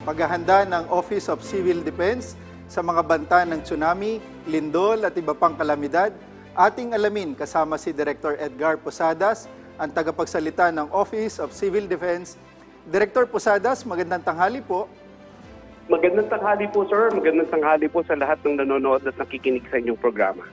paghahanda ng Office of Civil Defense sa mga banta ng tsunami, lindol at iba pang kalamidad, ating alamin kasama si Director Edgar Posadas, ang tagapagsalita ng Office of Civil Defense. Director Posadas, magandang tanghali po. Magandang tanghali po, sir. Magandang tanghali po sa lahat ng nanonood at nakikinig sa inyong programa.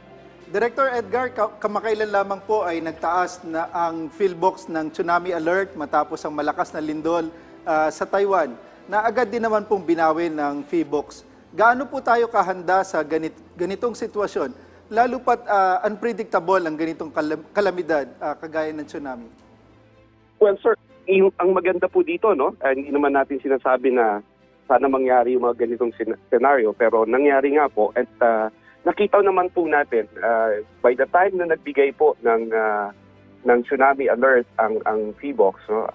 Director Edgar, kamakailan lamang po ay nagtaas na ang PhilBox ng tsunami alert matapos ang malakas na lindol sa Taiwan, na agad din naman pong binawi ng PhilBox. Gaano po tayo kahanda sa ganitong sitwasyon, lalo pat unpredictable ang ganitong kalamidad kagaya ng tsunami? Well, sir, ang maganda po dito, no? Hindi naman natin sinasabi na sana mangyari yung mga ganitong senaryo, pero nangyari nga po at nakita naman po natin by the time na nagbigay po ng tsunami alert ang PhilBox, no?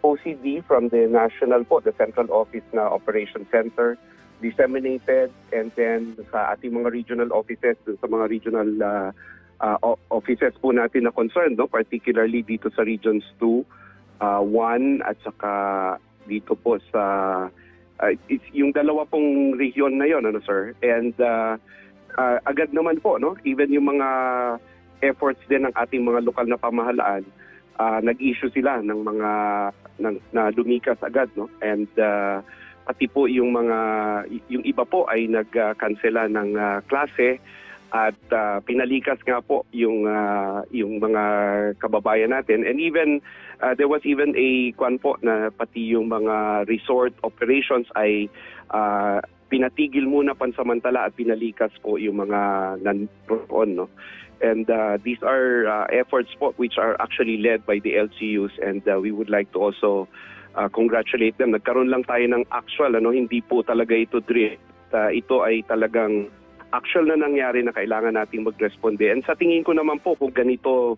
OCD from the national po, the central office na operation center, disseminated, and then sa ating mga regional offices, sa mga regional offices po natin na concerned, no? Particularly dito sa regions 2, 1 at saka dito po sa yung dalawa pong region na yon, ano sir, and agad naman po, no, even yung mga efforts din ng ating mga lokal na pamahalaan, nag-issue sila ng mga na lumikas agad, no, and pati po yung iba po ay nagkansela ng klase at pinalikas nga po yung mga kababayan natin, and even there was even a kwan po na pati yung mga resort operations ay pinatigil muna pansamantala at pinalikas po yung mga nanroon, no. And these are efforts po which are actually led by the LGUs, and we would like to also congratulate them. Nagkaroon lang tayo ng actual, hindi po talaga ito drill. Ito ay talagang actual na nangyari na kailangan nating magresponde. And sa tingin ko naman po, kung ganito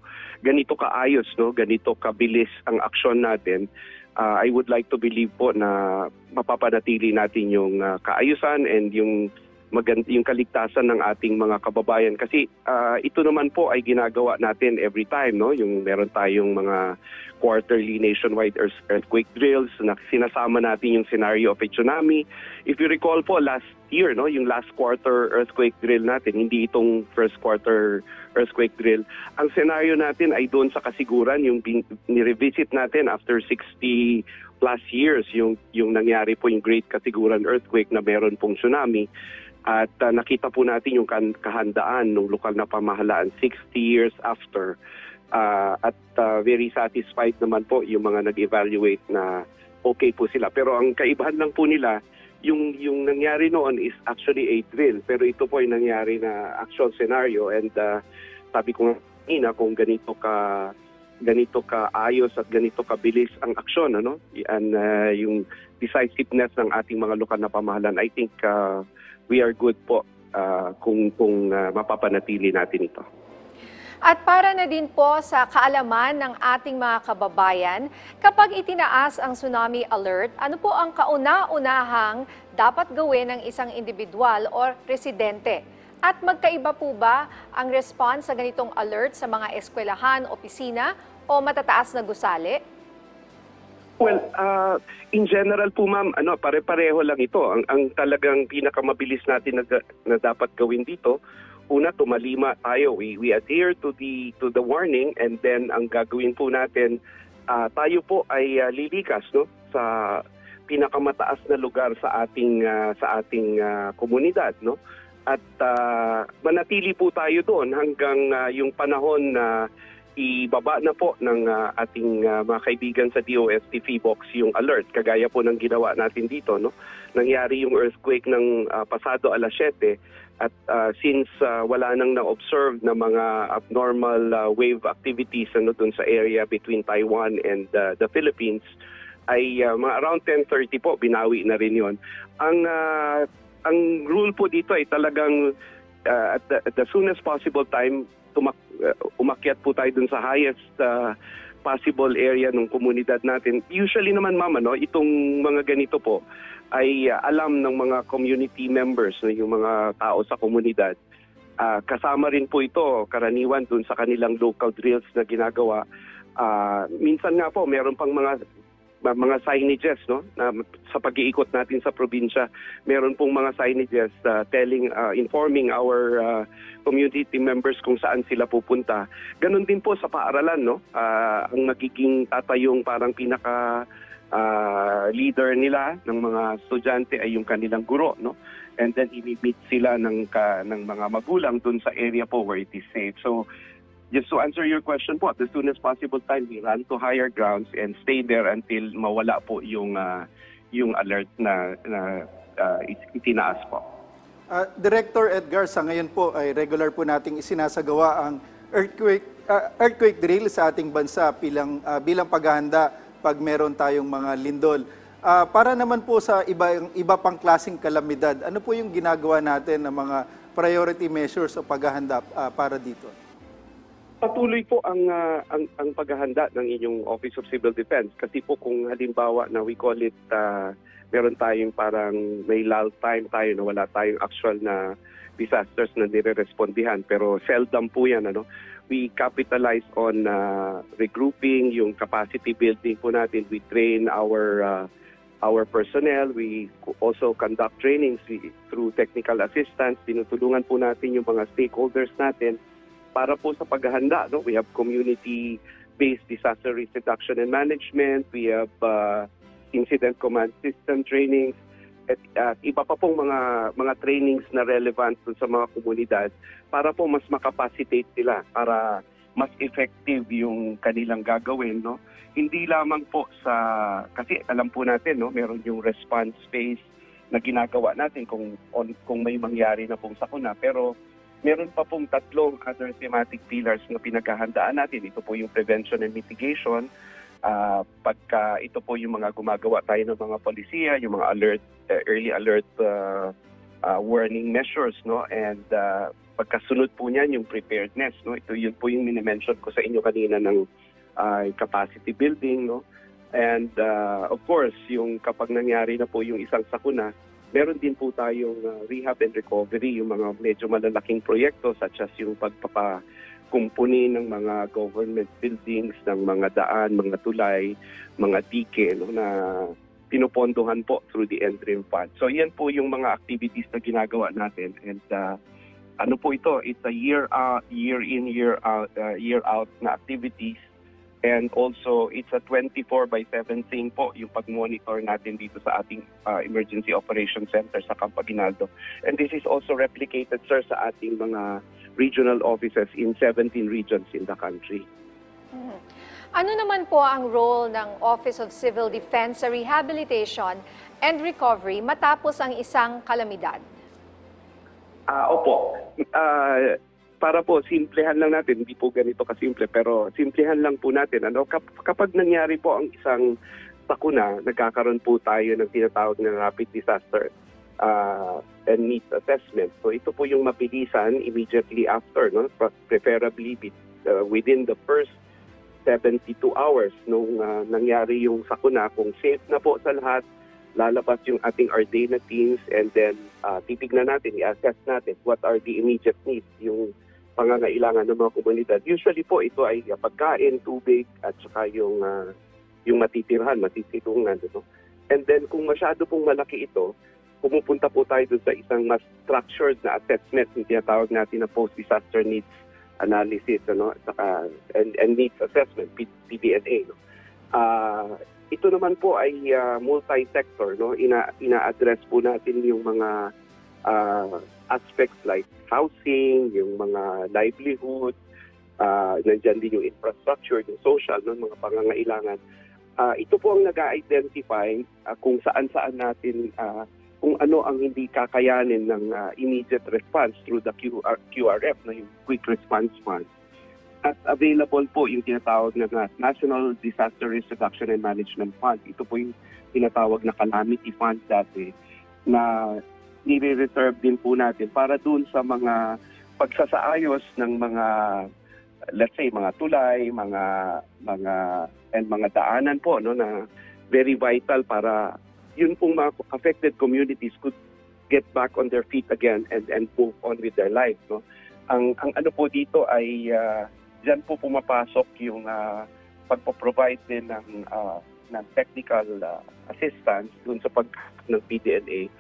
kaayos, no, ganito kabilis ang aksyon natin, I would like to believe po na mapapanatili natin yung kaayusan and yung kaligtasan ng ating mga kababayan, kasi ito naman po ay ginagawa natin every time, no, yung meron tayong mga quarterly nationwide earthquake drills na sinasama natin yung scenario of a tsunami. If you recall po last year, no, yung last quarter earthquake drill natin, hindi itong first quarter earthquake drill. Ang scenario natin ay doon sa kasiguran, yung ni-revisit natin after 60 plus years yung nangyari po yung Great Kasiguran earthquake na meron pong tsunami. At nakita po natin yung kahandaan ng lokal na pamahalaan 60 years after. At very satisfied naman po yung mga nag-evaluate na okay po sila. Pero ang kaibahan lang po nila, yung nangyari noon is actually a drill. Pero ito po ay nangyari na actual scenario. And sabi ko nga kung ganito ka ayos at ganito kabilis ang aksyon, ano? And yung decisiveness ng ating mga lokal na pamahalaan, I think we are good po kung mapapanatili natin ito. At para na din po sa kaalaman ng ating mga kababayan, kapag itinaas ang tsunami alert, ano po ang kauna-unahang dapat gawin ng isang individual o residente? At magkaiba po ba ang response sa ganitong alert sa mga eskwelahan, opisina o matataas na gusali? Well, in general po ma'am, pare-pareho lang ito. Ang talagang pinakamabilis natin na dapat gawin dito, una, tumalima tayo. We adhere to the warning, and then ang gagawin po natin, tayo po ay lilikas, no, sa pinakamataas na lugar sa ating komunidad, no. At manatili po tayo doon hanggang yung panahon na ibaba na po ng ating mga kaibigan sa DOST PhilBox yung alert, kagaya po ng ginawa natin dito, no. Nangyari yung earthquake ng pasado alas 7 at since wala nang na-observe na mga abnormal wave activities doon sa area between Taiwan and the Philippines, ay mga around 10:30 po binawi na rin yon. Ang rule po dito ay talagang at the soonest possible time umakyat po tayo dun sa highest possible area ng komunidad natin. Usually naman ma'am, itong mga ganito po ay alam ng mga community members, yung mga tao sa komunidad. Kasama rin po ito karaniwan dun sa kanilang local drills na ginagawa. Minsan nga po meron pang mga mga signages, no, na sa pag-iikot natin sa probinsya, meron pong mga signages informing our community members kung saan sila pupunta. Ganon din po sa paaralan, no. Ang magiging tatayong parang pinaka leader nila ng mga estudyante ay yung kanilang guro, no. And then i-meet sila ng mga magulang dun sa area po where it is safe. So just to answer your question po, at the soonest possible time, we run to higher grounds and stay there until mawala po yung alert na itinaas po. Director Edgar, sa ngayon po ay regular po nating isinasagawa ang earthquake drill sa ating bansa bilang paghahanda pag meron tayong mga lindol. Para naman po sa iba pang klaseng kalamidad, ano po yung ginagawa natin ng mga priority measures o paghahanda para dito? Patuloy po ang paghahanda ng inyong Office of Civil Defense kasi po kung halimbawa na we call it meron tayong parang may lull time tayo na wala tayong actual na disasters na nire-respondihan pero seldom po yan, ano. We capitalize on regrouping, yung capacity building po natin. We train our personnel. We also conduct trainings through technical assistance. Tinutulungan po natin yung mga stakeholders natin para po sa paghahanda, no? We have community-based disaster risk reduction and management. We have incident command system trainings. At iba pa pong mga trainings na relevant sa mga komunidad para po mas makapacitate sila, para mas effective yung kanilang gagawin, no? Hindi lamang po kasi alam po natin, no, meron yung response phase na ginagawa natin kung may mangyari na pong sakuna, pero meron pa pong 3 other thematic pillars na pinaghahandaan natin. Ito po yung prevention and mitigation. Pagka ito po yung mga gumagawa tayo ng mga polisiya, yung mga early alert warning measures, no? And pagkasunod po niyan yung preparedness, no? Yun po yung mini-mention ko sa inyo kanina ng capacity building, no? And of course, yung kapag nangyari na po yung isang sakuna, meron din po tayong rehab and recovery, yung mga medyo malalaking proyekto such as yung pagpapakumpuni ng mga government buildings, ng mga daan, mga tulay, mga dike, no, na pinupondohan po through the interim fund. So yan po yung mga activities na ginagawa natin. And ano po ito? It's a year in, year out na activities. And also, it's a 24/7 thing po yung pag-monitor natin dito sa ating Emergency Operations Center sa Camp Aguinaldo. And this is also replicated, sir, sa ating mga regional offices in 17 regions in the country. Ano naman po ang role ng Office of Civil Defense sa rehabilitation and recovery matapos ang isang kalamidad? Opo. Para po, simplehan lang natin, hindi po ganito kasimple, pero simplehan lang po natin. Kapag nangyari po ang isang sakuna, nagkakaroon po tayo ng tinatawag na rapid disaster and needs assessment. So ito po yung mabilisan immediately after, no? Preferably within the first 72 hours nung nangyari yung sakuna. Kung safe na po sa lahat, lalabas yung ating Ardena teams and then titignan natin, i-assess natin what are the immediate needs, yung pangangailangan ng mga komunidad. Usually po ito ay pagkain, tubig, at saka yung matitirungan. No? And then kung masyado pong malaki ito, pumupunta po tayo doon sa isang mas structured na assessment, yung tinatawag natin na post-disaster needs analysis, ano? At saka, and needs assessment, PDNA. No? Ito naman po ay multi-sector. No? Ina-address po natin yung mga aspects like housing, yung mga livelihood, nandyan din yung infrastructure, yung social, no, mga pangangailangan. Ito po ang nag-identify kung saan-saan natin, kung ano ang hindi kakayanin ng immediate response through the QRF, no, yung Quick Response Fund. At available po yung tinatawag na National Disaster Risk Reduction and Management Fund. Ito po yung tinatawag na Calamity Fund dati na nire-reserve din po natin para dun sa mga pagsasaayos ng mga, let's say, mga tulay, mga daanan po, no, na very vital para yun pong mga affected communities could get back on their feet again and move on with their life. No? Ang ano po dito ay dyan po pumapasok yung pagpo-provide din ng ng technical assistance dun sa paghahanap ng PDNA.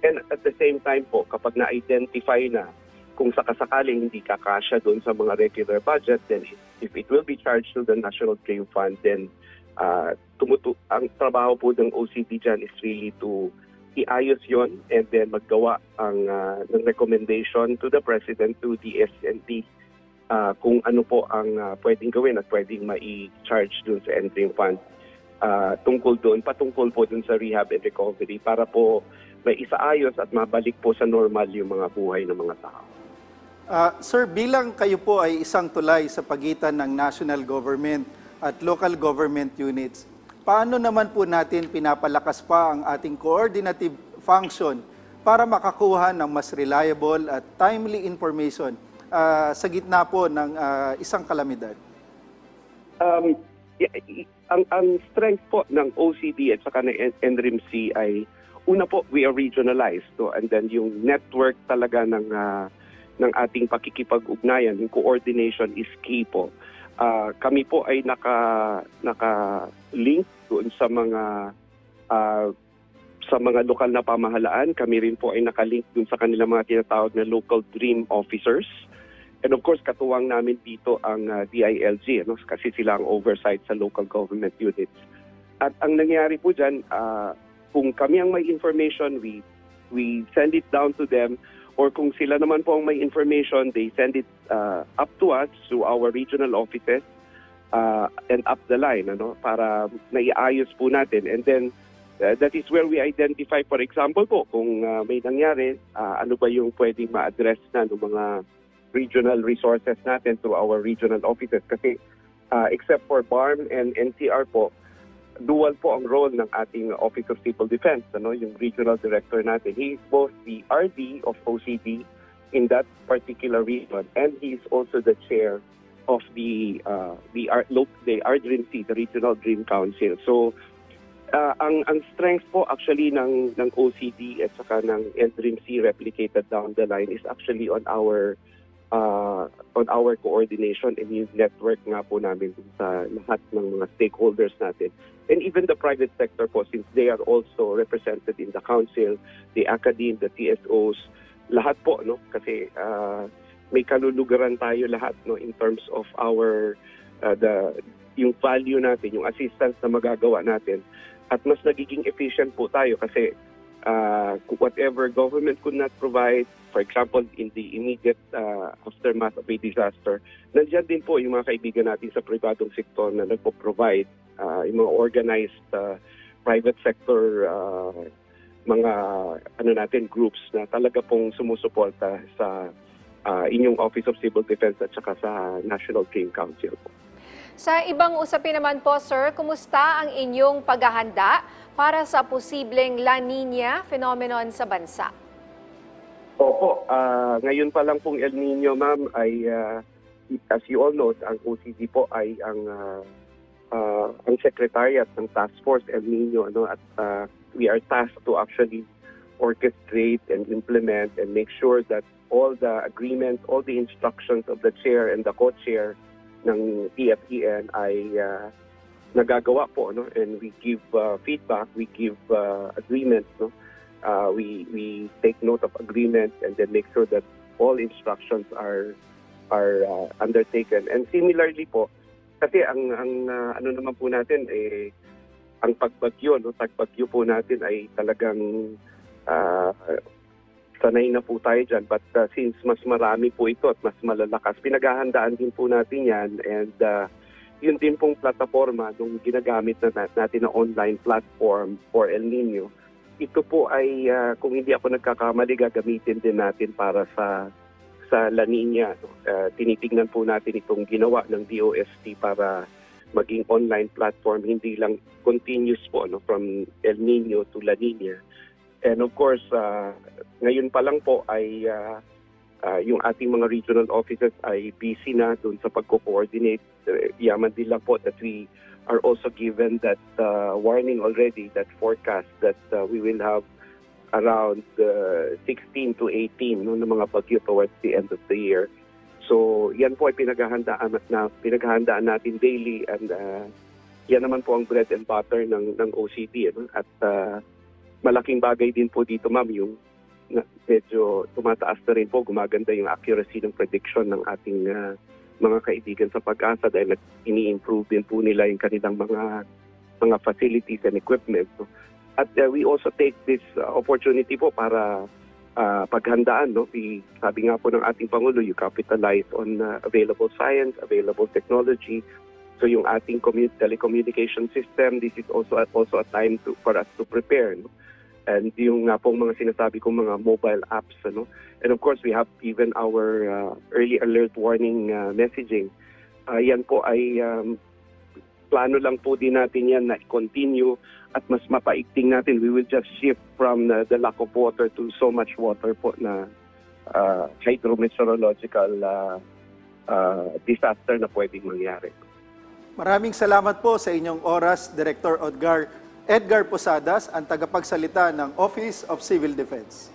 And at the same time po, kapag na-identify na kung sakasakaling hindi kakasya doon sa mga regular budget, then if it will be charged to the National Dream Fund, then ang trabaho po ng OCD dyan is really to iayos yon and then maggawa ng recommendation to the President, to the SND, kung ano po ang pwedeng gawin at pwedeng mai-charge doon sa Dream Fund patungkol po doon sa rehab and recovery para po may isaayos at mabalik po sa normal yung mga buhay ng mga tao. Sir, bilang kayo po ay isang tulay sa pagitan ng national government at local government units, paano naman po natin pinapalakas pa ang ating coordinative function para makakuha ng mas reliable at timely information sa gitna po ng isang kalamidad? Ang strength po ng OCD at saka ng NDRIMC ay, una po, we are regionalized. So, and then yung network talaga ng ating pakikipag-ugnayan, yung coordination is key po. Kami po ay naka-link doon sa mga lokal na pamahalaan. Kami rin po ay naka-link doon sa kanilang mga tinatawag na local dream officers. And of course, katuwang namin dito ang DILG, kasi sila ang oversight sa local government units. At ang nangyari po dyan, kung kami ang may information, we send it down to them. Or kung sila naman po ang may information, they send it up to us, to our regional offices, and up the line, para naiayos po natin. And then, that is where we identify, for example po, kung may nangyari, ano ba yung pwedeng ma-address na ng mga regional resources natin through our regional offices. Kasi except for BARM and NCR po, dual po ang role ng ating Office of Civil Defense, yung regional director natin. He is both the RD of OCD in that particular region, and he is also the chair of the RDRIMC, the Regional Dream Council. So, ang strength po actually ng OCD at saka ng NDRIMC replicated down the line is actually on our coordination and yung network nga po namin sa lahat ng mga stakeholders natin. And even the private sector po, since they are also represented in the council, the academe, the TSOs, lahat po, kasi may kalulugaran tayo lahat, in terms of our, yung value natin, yung assistance na magagawa natin. At mas nagiging efficient po tayo kasi whatever government could not provide, for example, in the immediate aftermath of a disaster, nandiyan din po yung mga kaibigan natin sa pribadong sektor na nagpo-provide, yung mga organized private sector mga groups na talaga pong sumusuporta sa inyong Office of Civil Defense at saka sa National Dream Council po. Sa ibang usapin naman po, sir, kumusta ang inyong paghahanda para sa posibleng La Nina phenomenon sa bansa? Opo, ngayon pa lang pong El Nino, ma'am, ay as you all know, ang OCD po ay ang secretariat ng Task Force El Nino, at we are tasked to actually orchestrate and implement and make sure that all the agreements, all the instructions of the chair and the co-chair ng TFEN ay nagagawa po, and we give feedback, we give agreements, we take note of agreements and then make sure that all instructions are undertaken. And similarly po, kasi ang ano naman po natin ang pagbagyo po natin ay talagang sanay na po tayo dyan. But since mas marami po ito at mas malalakas, pinaghahandaan din po natin yan. And yun din pong plataforma nung ginagamit natin na online platform for El Nino. Ito po ay, kung hindi ako nagkakamali, gagamitin din natin para sa La Nina. Tinitingnan po natin itong ginawa ng DOST para maging online platform, hindi lang continuous po from El Nino to La Nina. And of course, ngayon pa lang po ay yung ating mga regional offices ay busy na doon sa pagko-coordinate. Yaman din lang po that we are also given that warning already, that forecast that we will have around 16 to 18 ng mga bagyo towards the end of the year. So yan po ay pinaghahandaan natin daily, and yan naman po ang bread and butter ng OCD. Ano? At malaking bagay din po dito, ma'am, yung medyo tumataas na rin po, gumaganda yung accuracy ng prediction ng ating mga kaibigan sa Pag-asa dahil ini-improve din po nila yung kanilang mga facilities and equipment. No? At we also take this opportunity po para paghandaan. No? Sabi nga po ng ating Pangulo, you capitalize on available science, available technology. So yung ating telecommunication system, this is also a time for us to prepare. No? And yung nga pong mga sinasabi kong mga mobile apps. Ano? And of course, we have even our early alert warning messaging. Yan po ay plano lang po din natin yan na i-continue at mas mapaigting natin. We will just shift from the lack of water to so much water po na hydrometeorological disaster na pwedeng mangyari. Maraming salamat po sa inyong oras, Director Edgar Posadas, ang tagapagsalita ng Office of Civil Defense.